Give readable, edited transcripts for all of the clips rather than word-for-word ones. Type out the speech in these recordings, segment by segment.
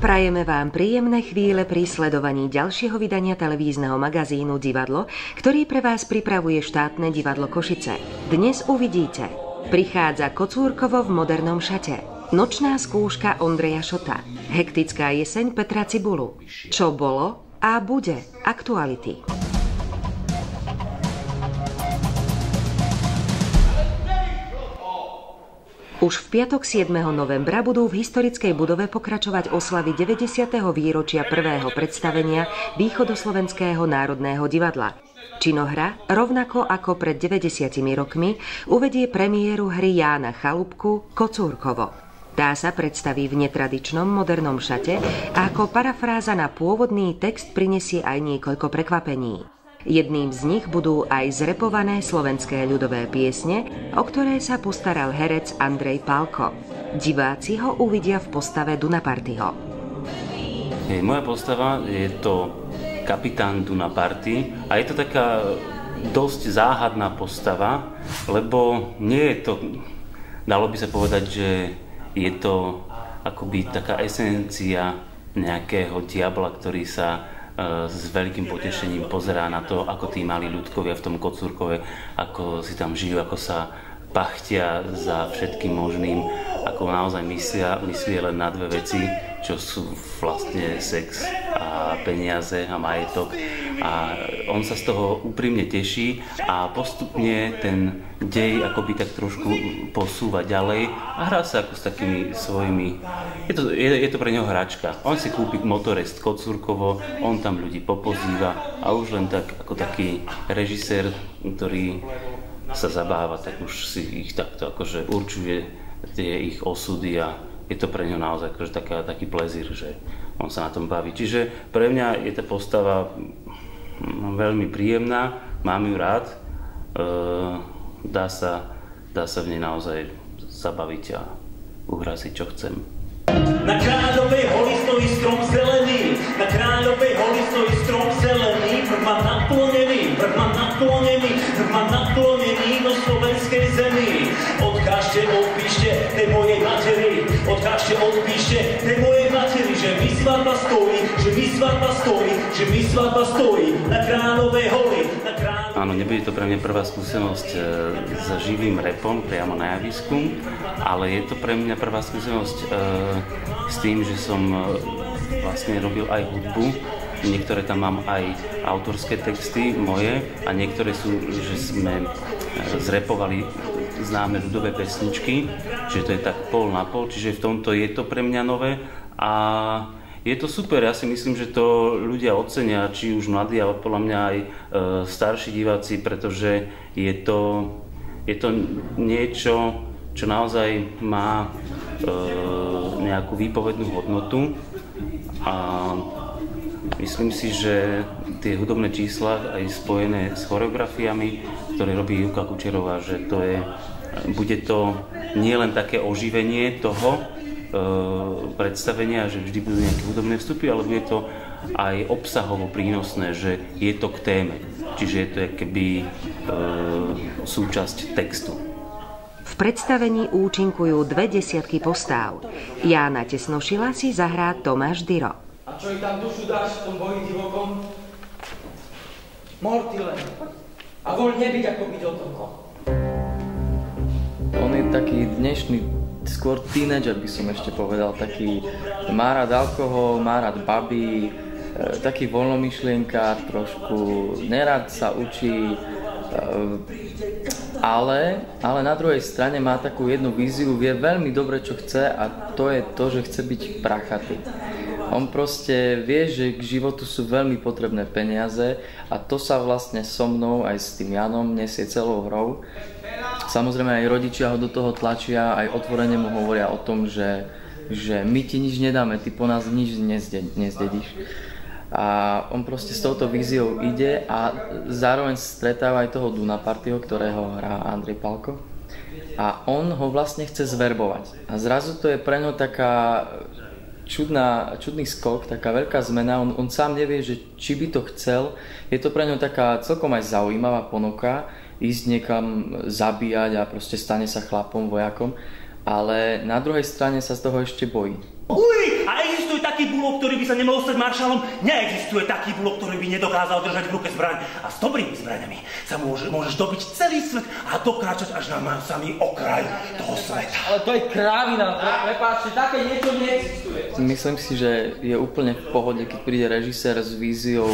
Prajeme vám príjemné chvíle pri sledovaní ďalšieho vydania televízneho magazínu Divadlo, ktorý pre vás pripravuje štátne divadlo Košice. Dnes uvidíte: prichádza Kocúrkovo v modernom šate, nočná skúška Ondreja Šota, hektická jeseň Petra Cibulu, čo bolo a bude, aktuality. Už v piatok 7. novembra budú v historickej budove pokračovať oslavy 90. výročia prvého predstavenia Východoslovenského národného divadla. Činohra, rovnako ako pred 90 rokmi, uvedie premiéru hry Jána Chalúbku Kocúrkovo. Tá sa predstaví v netradičnom modernom šate a ako parafráza na pôvodný text prinesie aj niekoľko prekvapení. Jedným z nich budú aj zrepované slovenské ľudové piesne, o ktoré sa postaral herec Andrej Pálko. Diváci ho uvidia v postave Dunapartyho. Moja postava je to kapitán Dunaparty a je to taká dosť záhadná postava, lebo nie je to, dalo by sa povedať, že je to akoby taká esencia nejakého diabla, ktorý sa s veľkým potešením pozerá na to, ako tí malí ľudkovia v tom Kocúrkove, ako si tam žijú, ako sa pachtia za všetkým možným, ako naozaj myslia len na dve veci, čo sú vlastne sex a peniaze a majetok. A on sa z toho úprimne teší a postupne ten dej akoby tak trošku posúva ďalej a hrá sa ako s takými svojimi... Je to pre neho hračka. On si kúpi motorest Kocúrkovo, on tam ľudí popozýva a už len tak ako taký režisér, ktorý sa zabáva, tak už si ich takto akože určuje tie ich osudy a je to pre neho naozaj akože taký plezír, že on sa na tom baví. Čiže pre mňa je tá postava veľmi príjemná, mám ju rád, dá sa v nej naozaj zabaviť a uhrať si, čo chcem. Na Kráľovej holi stojí strom zelený, na Kráľovej holi stojí strom zelený, vrch mám naklonený, vrch mám naklonený do slovenskej zemi. Odkážte, odpíšte tej mojej materi, odkážte, odpíšte tej mojej materi, že mi svadba stojí, na Kráľovej holi, na Kráľovej... Áno, nebude to pre mňa prvá skúsenosť s živým rapom priamo na javisku, ale je to pre mňa prvá skúsenosť s tým, že som vlastne robil aj hudbu. Niektoré tam mám aj autorské texty moje a niektoré sú, že sme zrepovali známe ľudové pesničky, že to je tak pol na pol, čiže v tomto je to pre mňa nové a je to super. Ja si myslím, že to ľudia ocenia, či už mladí, ale podľa mňa aj starší diváci, pretože je to niečo, čo naozaj má nejakú výpovednú hodnotu a myslím si, že tie hudobné čísla aj spojené s choreografiami, ktoré robí Júka Kučerová, že bude to nie len také oživenie toho predstavenia, že vždy budú nejaké hudobné vstupy, ale bude to aj obsahovo prínosné, že je to k téme. Čiže je to keby súčasť textu. V predstavení účinkujú 20 postáv. Jána Tesnošila si zahrá Tomáš Dyro. A čo im tam dušu dáš v tom boji divokom? Morty len. A voľ nebyť ako byť otrokom. On je taký dnešný, skôr tínedžer by som ešte povedal, taký má rád alkohol, má rád baby, taký voľnomyšlienkár trošku, nerád sa učí, ale na druhej strane má takú jednu víziu, vie veľmi dobre, čo chce a to je to, že chce byť prachatý. On proste vie, že k životu sú veľmi potrebné peniaze a to sa vlastne so mnou aj s tým Janom nesie celou hrou. Samozrejme aj rodičia ho do toho tlačia, aj otvorene mu hovoria o tom, že my ti nič nedáme, ty po nás nič nezdedíš. A on proste s touto víziou ide a zároveň stretáva aj toho Dunapartyho, ktorého hrá Andrej Pálko. A on ho vlastne chce zverbovať. A zrazu to je pre ňo taká čudný skok, taká veľká zmena. On sám nevie, že či by to chcel. Je to pre ňo taká celkom aj zaujímavá ponuka ísť niekam zabíjať a proste stane sa chlapom, vojakom. Ale na druhej strane sa z toho ešte bojí. Uj, a existuje taký sa nemohol stať maršálom? Neexistuje taký bulok, ktorý by nedokázal držať v ruke zbraň. A s dobrými zbraňami sa môžeš dobiť celý svet a dokráčať až na samý okraj toho sveta. Ale to je krávina, prepáčte, také niečo neexistuje. Myslím si, že je úplne v pohode, keď príde režisér s víziou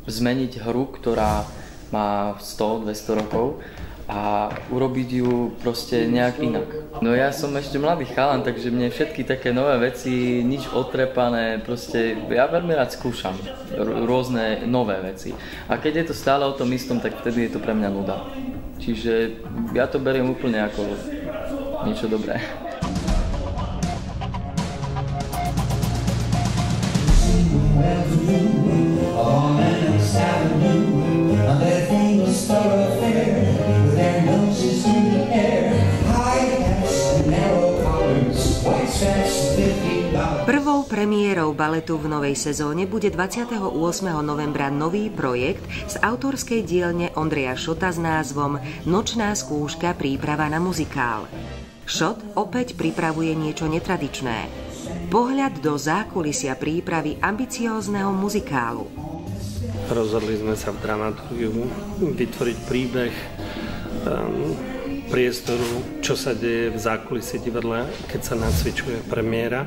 zmeniť hru, ktorá má 100-200 rokov a urobiť ju proste nejak inak. No ja som ešte mladý chalan, takže mne všetky také nové veci, nič otrepané, proste ja veľmi rád skúšam rôzne nové veci. A keď je to stále o tom istom, tak vtedy je to pre mňa nuda. Čiže ja to beriem úplne ako niečo dobré. Prvou premiérou baletu v novej sezóne bude 28. novembra nový projekt z autorskej dielne Ondreja Šota s názvom Nočná skúška príprava na muzikál. Šot opäť pripravuje niečo netradičné. Pohľad do zákulisia prípravy ambiciózneho muzikálu. Rozhodli sme sa v dramaturgiu vytvoriť príbeh priestoru, čo sa deje v zákulisí divadla, keď sa nacvičuje premiéra.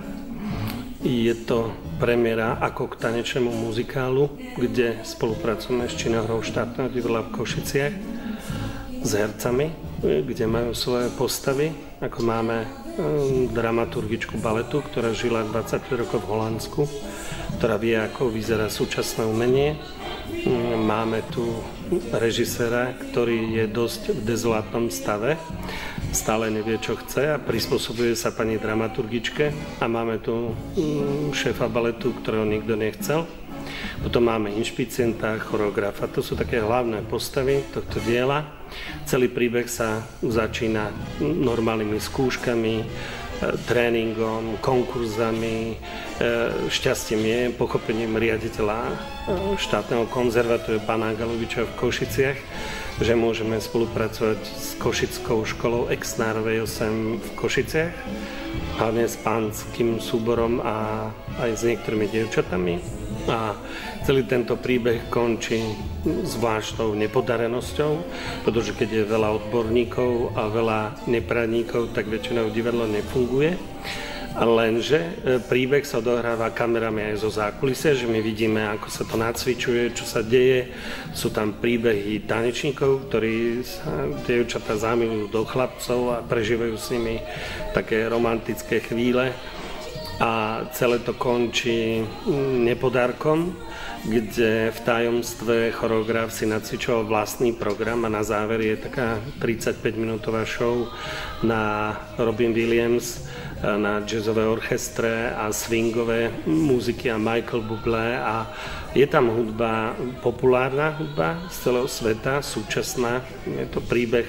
Je to premiéra ako k tanečnému muzikálu, kde spolupracujeme s činohrou štátneho divadla v Košiciach s hercami, kde majú svoje postavy, ako máme dramaturgičku baletu, ktorá žila 25 rokov v Holandsku, ktorá vie, ako vyzerá súčasné umenie. Máme tu režiséra, ktorý je dosť v dezolátnom stave, stále nevie, čo chce a prispôsobuje sa pani dramaturgičke. A máme tu šéfa baletu, ktorého nikto nechcel. Potom máme inšpicienta, choreografa. To sú také hlavné postavy tohto diela. Celý príbeh sa začína normálnymi skúškami, tréningom, konkurzami. Šťastím je pochopením riaditeľa štátneho konzervatória pána Galoviča v Košiciach, že môžeme spolupracovať s Košickou školou Exnárovej 8 v Košiciach, hlavne s pánskym súborom a aj s niektorými dievčatami. A celý tento príbeh končí zvláštnou nepodarenosťou, pretože keď je veľa odborníkov a veľa nepraníkov, tak väčšinou divadlo nefunguje. Lenže príbeh sa odohráva kamerami aj zo zákulisia, že my vidíme, ako sa to nacvičuje, čo sa deje. Sú tam príbehy tanečníkov, ktorí sa dievčatá zamilujú do chlapcov a prežívajú s nimi také romantické chvíle. A celé to končí nepodarkom, kde v tajomstve choreograf si nacvičoval vlastný program a na záver je taká 35-minútová show na Robin Williams, na jazzové orchestre a swingové muziky a Michael Bublé a je tam hudba, populárna hudba z celého sveta, súčasná, je to príbeh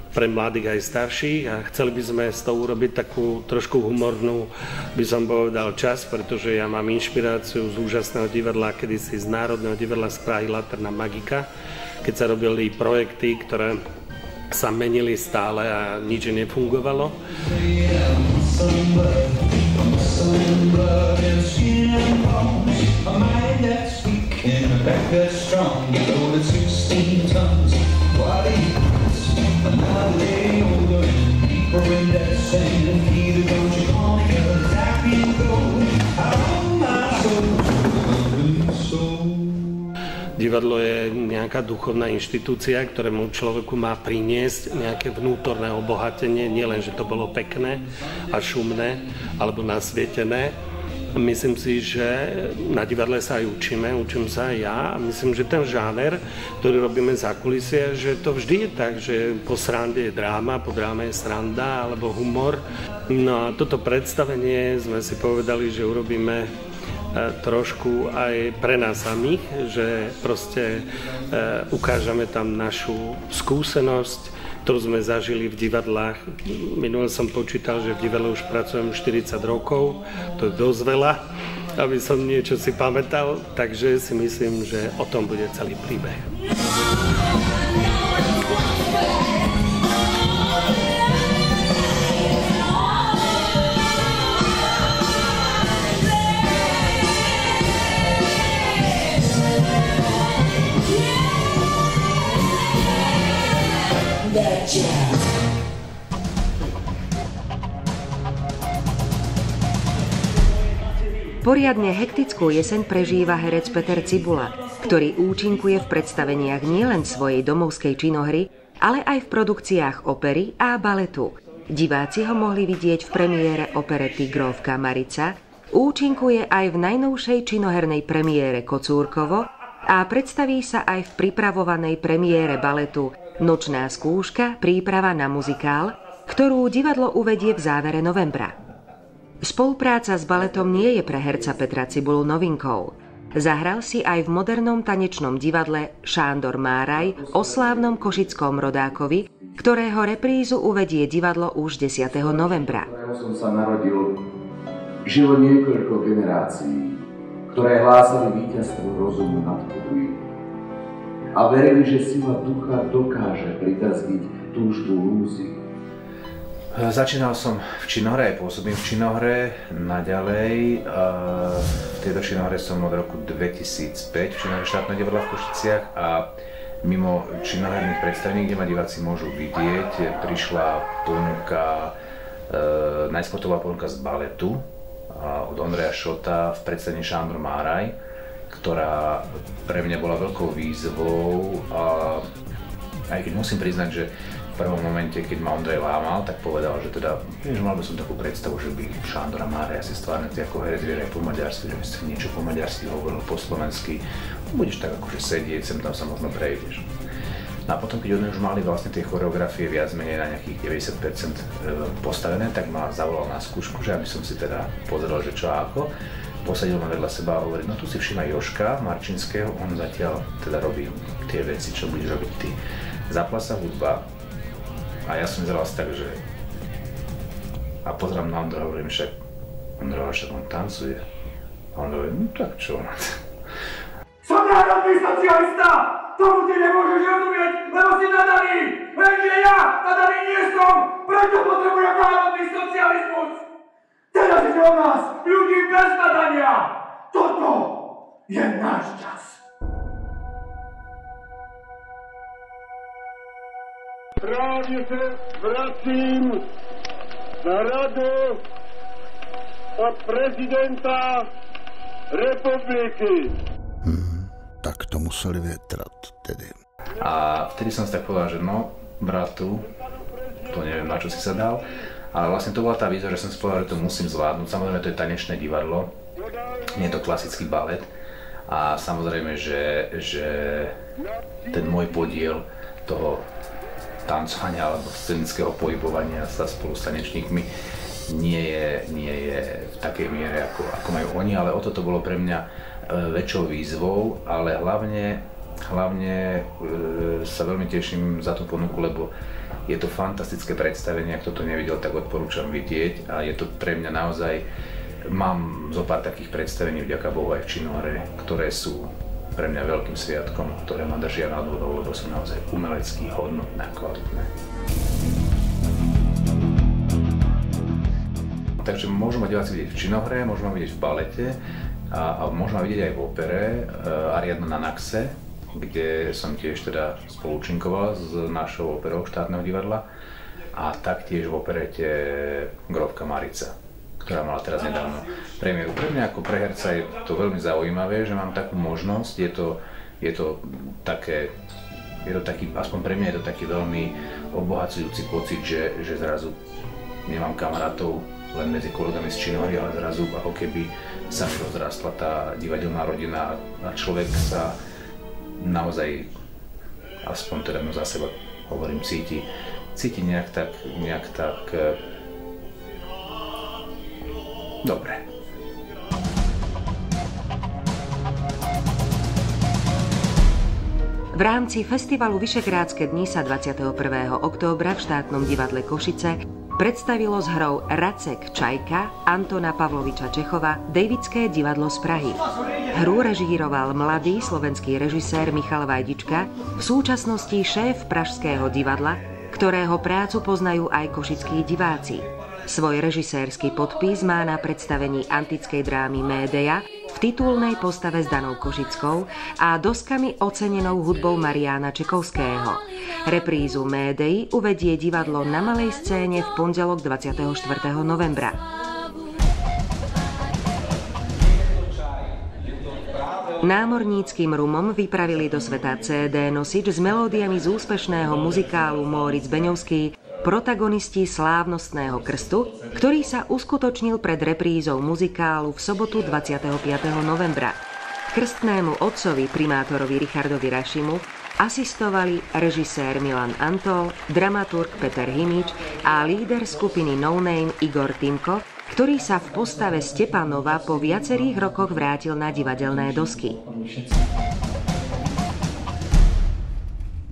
pre mladých aj starších a chceli by sme z toho urobiť takú trošku humornú, by som povedal, čas, pretože ja mám inšpiráciu z úžasného divadla, kedysi z Národného divadla z Prahy Laterna Magika, keď sa robili projekty, ktoré sa menili stále a nič nefungovalo. Divadlo je nejaká duchovná inštitúcia, ktorému človeku má priniesť nejaké vnútorné obohatenie, nielen, že to bolo pekné a šumné alebo nasvietené. Myslím si, že na divadle sa aj učím sa aj ja a myslím, že ten žáner, ktorý robíme za kulisie, že to vždy je tak, že po srande je dráma, po dráme je sranda alebo humor. No a toto predstavenie sme si povedali, že urobíme trošku aj pre nás samých, že proste ukážeme tam našu skúsenosť, ktorú sme zažili v divadlách. Minule som počítal, že v divadle už pracujem 40 rokov, to je dosť veľa, aby som niečo si pamätal, takže si myslím, že o tom bude celý príbeh. Poriadne hektickú jeseň prežíva herec Peter Cibula, ktorý účinkuje v predstaveniach nielen svojej domovskej činohry, ale aj v produkciách opery a baletu. Diváci ho mohli vidieť v premiére operety Grófka Marica, účinkuje aj v najnovšej činohernej premiére Kocúrkovo a predstaví sa aj v pripravovanej premiére baletu Nočná skúška, príprava na muzikál, ktorú divadlo uvedie v závere novembra. Spolupráca s baletom nie je pre herca Petra Cibulu novinkou. Zahral si aj v modernom tanečnom divadle Šándor Máraj o slávnom košickom rodákovi, ktorého reprízu uvedie divadlo už 10. novembra. Som sa narodil, žilo niekoľko generácií, ktoré hlásali víťazstvo rozumu nad chudobou a verili, že sila ducha dokáže pridrzviť túžbu lúzy. Začínal som v činohre, aj pôsobím v činohre naďalej. V tejto činohre som od roku 2005 v činohre štátneho divadla v Košiciach a mimo činoherných predstavení, kde ma diváci môžu vidieť, prišla ponuka, najskôr to bola ponuka z baletu od Ondreja Šota v predstavení Šándor Máraj, ktorá pre mňa bola veľkou výzvou, aj keď musím priznať, že v prvom momente, keď ma Ondrej lámal, tak povedal, že teda, že mal by som takú predstavu, že by Šándora Máraja si stvárnete ako herec aj po maďarsky, že by ste niečo po maďarsky hovoril, po slovensky, budeš tak akože sedieť, sem tam sa možno prejdeš. No a potom, keď oni už mali vlastne tie choreografie viac menej na nejakých 90% postavené, tak ma zavolal na skúšku, že aby som si teda pozrel, že čo a ako. Posadil ma vedľa seba a hovorí, no tu si všimaj Jožka Marčinského, on zatiaľ teda robí tie veci, čo budeš robiť ty. Zapla sa hudba. A ja som zeral tak, že... A pozerám na Ondra, hovorím, však on tancuje. A on hovorí, no tak čo? Som národný socialista! Tomu ty nemôžeš rozumieť, lebo si nadaný! Lenže ja nadaný nie som! Preto potrebujem národný socializmus! Teraz ide o nás, ľudí bez nadania! Toto je náš čas! Právě se vracím na radu a prezidenta republiky. Tak to museli větrat tedy. A vtedy som si tak povedal, že no, bratu, to neviem, na čo si sa dal, ale vlastne to bola tá výzva, že som si povedal, že to musím zvládnuť. Samozrejme, to je tanečné divadlo, nie je to klasický balet a samozrejme, že ten môj podiel toho tancovania alebo scenického pohybovania sa spolu s tanečníkmi nie je v takej miere, ako majú oni, ale o toto bolo pre mňa väčšou výzvou, ale hlavne sa veľmi teším za tú ponuku, lebo je to fantastické predstavenie, ak toto nevidel, tak odporúčam vidieť a je to pre mňa naozaj, mám zo pár takých predstavení, vďaka Bohu aj v činohre, ktoré sú pre mňa veľkým sviatkom, ktoré ma držia nad vodou, lebo sú naozaj umelecky hodnotné a kvalitné. Takže môžu ma diváci vidieť v činohre, môžu ma vidieť v balete a môžu ma vidieť aj v opere Ariadna na Naxe, kde som tiež teda spoluúčinkoval s našou operou štátneho divadla a taktiež v operete Grófka Marica, ktorá mala teraz nedávno premiéru. Pre mňa ako pre herca je to veľmi zaujímavé, že mám takú možnosť, je to taký, aspoň pre mňa je to taký veľmi obohacujúci pocit, že zrazu nemám kamarátov len medzi kolegami z činohry, ale zrazu ako keby sa mi rozrastla tá divadelná rodina a človek sa naozaj, aspoň teda za seba hovorím, cíti nejak tak dobre. V rámci festivalu Vyšehrádske dni sa 21. októbra v štátnom divadle Košice predstavilo s hrou Racek Čajka Antona Pavloviča Čechova Davidské divadlo z Prahy. Hru režíroval mladý slovenský režisér Michal Vajdička, v súčasnosti šéf Pražského divadla ktorého prácu poznajú aj košickí diváci. Svoj režisérsky podpis má na predstavení antickej drámy Médeja v titulnej postave s Danou Košickou a doskami ocenenou hudbou Mariána Čekovského. Reprízu Médei uvedie divadlo na malej scéne v pondelok 24. novembra. Námorníckým rumom vypravili do sveta CD nosič s melódiami z úspešného muzikálu Móric Beňovský, protagonisti slávnostného krstu, ktorý sa uskutočnil pred reprízou muzikálu v sobotu 25. novembra. Krstnému otcovi, primátorovi Richardovi Rašimu, asistovali režisér Milan Antol, dramaturg Peter Himič a líder skupiny No Name Igor Timko, ktorý sa v postave Stepanova po viacerých rokoch vrátil na divadelné dosky.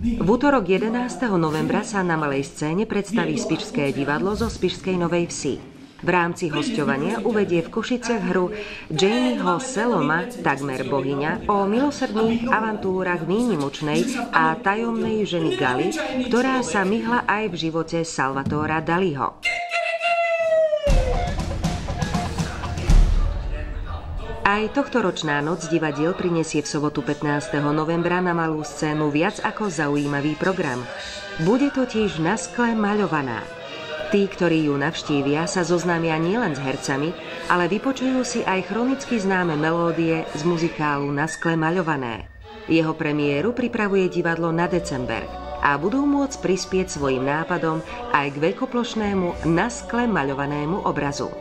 V útorok 11. novembra sa na malej scéne predstaví Spišské divadlo zo Spišskej Novej Vsi. V rámci hosťovania uvedie v Košiciach hru Jamieho Seloma, takmer bohyňa, o milosrdných avantúrach výnimočnej a tajomnej ženy Gali, ktorá sa myhla aj v živote Salvatora Daliho. Aj tohtoročná noc divadiel prinesie v sobotu 15. novembra na malú scénu viac ako zaujímavý program. Bude totiž na skle maľovaná. Tí, ktorí ju navštívia, sa zoznámia nielen s hercami, ale vypočujú si aj chronicky známe melódie z muzikálu Na skle maľované. Jeho premiéru pripravuje divadlo na december a budú môcť prispieť svojim nápadom aj k veľkoplošnému Na skle maľovanému obrazu.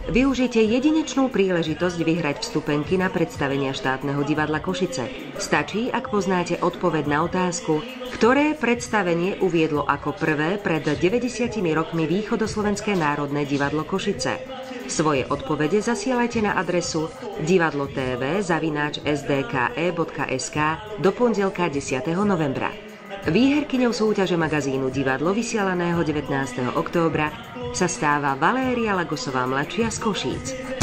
Využite jedinečnú príležitosť vyhrať vstupenky na predstavenia Štátneho divadla Košice. Stačí, ak poznáte odpoveď na otázku, ktoré predstavenie uviedlo ako prvé pred 90 rokmi Východoslovenské národné divadlo Košice. Svoje odpovede zasielajte na adresu divadlo.tv@sdke.sk do pondelka 10. novembra. Výherkyňou súťaže magazínu Divadlo vysielaného 19. októbra sa stáva Valéria Lagosová mladšia z Košíc.